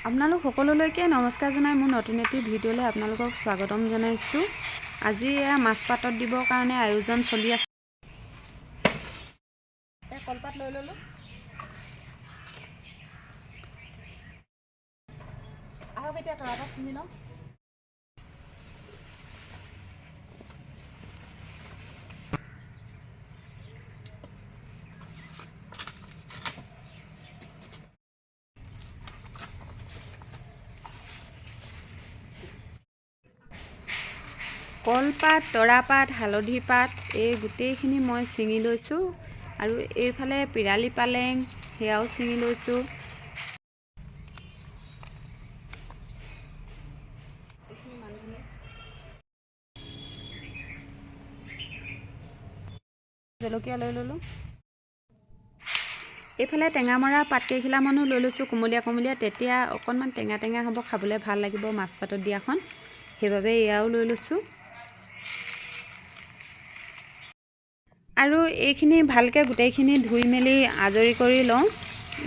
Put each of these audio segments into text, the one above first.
আপোনালোক সকলোলৈকে নমস্কাৰ জনাই মোৰ নতুন এটি ভিডিঅ'লৈ আপোনালোকক স্বাগতম জনাইছোঁ। আজি এয়া মাছ পাতত দিবৰ কাৰণে আয়োজন চলি আছে। কলপাত লৈ ল'লোঁ। আহক এতিয়া তৰাপাত ছিঙি লওঁ। কলপাত, তৰাপাত, হালধি পাত এই গোটেইখিনি মই ছিঙি লৈছোঁ আৰু এইফালে পিৰালি পালেং সেয়াও ছিঙি লৈছোঁ। জলকীয়া লৈ ল'লোঁ। এইফালে টেঙামৰা পাত কেইখিলামানো লৈ লৈছোঁ কোমলীয়া কোমলীয়া, তেতিয়া অকণমান টেঙা টেঙা হ'ব, খাবলৈ ভাল লাগিব মাছ পাতত দিয়াখন, সেইবাবে এয়াও লৈ লৈছোঁ। আৰু এইখিনি ভালকৈ গোটেইখিনি ধুই মেলি আজৰি কৰি লওঁ।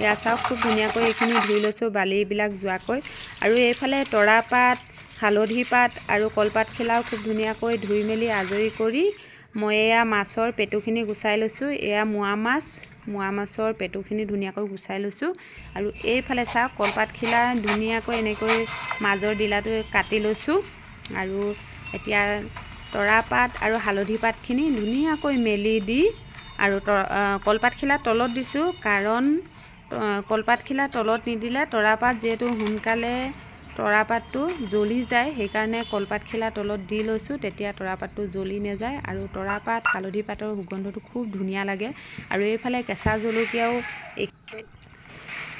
এয়া চাওক খুব ধুনীয়াকৈ এইখিনি ধুই লৈছোঁ বালিবিলাক যোৱাকৈ। আৰু এইফালে তৰাপাত, হালধি পাত আৰু কলপাতখিলাও খুব ধুনীয়াকৈ ধুই মেলি আজৰি কৰি মই এয়া মাছৰ পেটুখিনি গুচাই লৈছোঁ। এয়া মোৱা মাছৰ পেটুখিনি ধুনীয়াকৈ গুচাই লৈছোঁ। আৰু এইফালে চাওক কলপাতখিলা ধুনীয়াকৈ এনেকৈ মাজৰ ডিলাটো কাটি লৈছোঁ। আৰু এতিয়া তৰাপাত আৰু হালধি পাতখিনি ধুনীয়াকৈ মেলি দি আৰু কলপাতখিলা তলত দিছোঁ, কাৰণ কলপাতখিলা তলত নিদিলে তৰাপাত যিহেতু সোনকালে তৰাপাতটো জ্বলি যায়, সেইকাৰণে কলপাতখিলা তলত দি লৈছোঁ, তেতিয়া তৰাপাতটো জ্বলি নাযায় আৰু তৰাপাত হালধি পাতৰ সুগন্ধটো খুব ধুনীয়া লাগে। আৰু এইফালে কেঁচা জলকীয়াও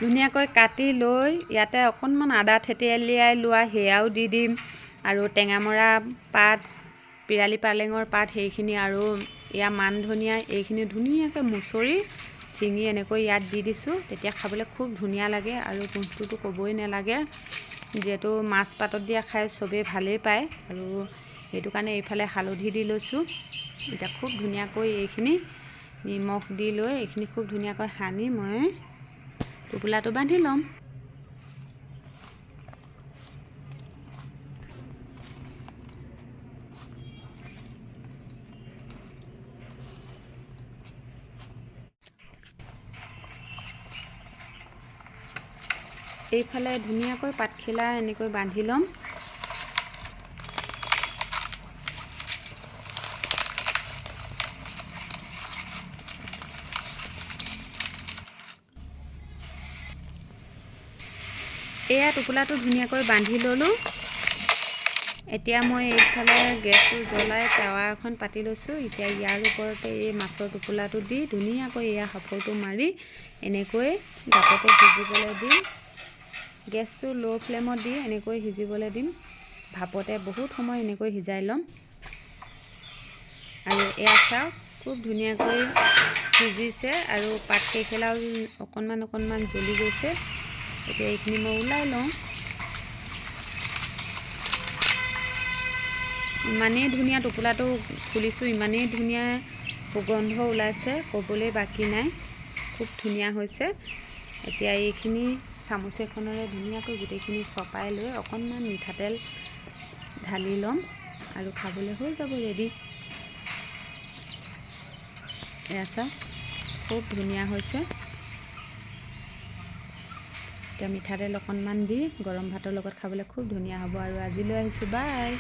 ধুনীয়াকৈ কাটি লৈ ইয়াতে অকণমান আদা থেতেলিয়াই লোৱা সেয়াও দি দিম। আৰু টেঙামৰা পাত, পিৰালি পালেঙৰ পাত সেইখিনি আৰু এয়া মান ধনিয়া এইখিনি ধুনীয়াকৈ মুচৰি ছিঙি এনেকৈ ইয়াত দি দিছোঁ, তেতিয়া খাবলৈ খুব ধুনীয়া লাগে। আৰু গোন্ধটোতো ক'বই নালাগে, যিহেতু মাছ পাতত দিয়া খাই চবেই ভালেই পায়। আৰু সেইটো কাৰণে এইফালে হালধি দি লৈছোঁ। এতিয়া খুব ধুনীয়াকৈ এইখিনি নিমখ দি লৈ এইখিনি খুব ধুনীয়াকৈ সানি মই টোপোলাটো বান্ধি ল'ম। এইফালে ধুনীয়াকৈ পাতখিলা এনেকৈ বান্ধি ল'ম। এয়া টোপোলাটো ধুনীয়াকৈ বান্ধি ল'লোঁ। এতিয়া মই এইফালে গেছটো জ্বলাই টাৱা এখন পাতি লৈছোঁ। এতিয়া ইয়াৰ ওপৰতে এই মাছৰ টোপোলাটো দি ধুনীয়াকৈ এয়া সাঁফৰটো মাৰি এনেকৈ ভাপতে সিজিবলৈ দিম। গেছটো ল' ফ্লেমত দি এনেকৈ সিজিবলৈ দিম। ভাপতে বহুত সময় এনেকৈ সিজাই ল'ম। আৰু এয়া চাওক খুব ধুনীয়াকৈ সিজিছে আৰু পাতকেইখিলাও অকণমান জ্বলি গৈছে। এতিয়া এইখিনি মই ওলাই লওঁ। ইমানেই ধুনীয়া টোপোলাটো খুলিছোঁ, ইমানেই ধুনীয়া সুগন্ধ ওলাইছে, ক'বলৈ বাকী নাই, খুব ধুনীয়া হৈছে। এতিয়া এইখিনি চামুচ এখনেৰে ধুনীয়াকৈ গোটেইখিনি চপাই লৈ অকণমান মিঠাতেল ঢালি ল'ম আৰু খাবলৈ হৈ যাব ৰেডি। এয়া চাওক খুব ধুনীয়া হৈছে। এতিয়া মিঠাতেল অকণমান দি গৰম ভাতৰ লগত খাবলৈ খুব ধুনীয়া হ'ব। আৰু আজিলৈ আহিছোঁ, বাই।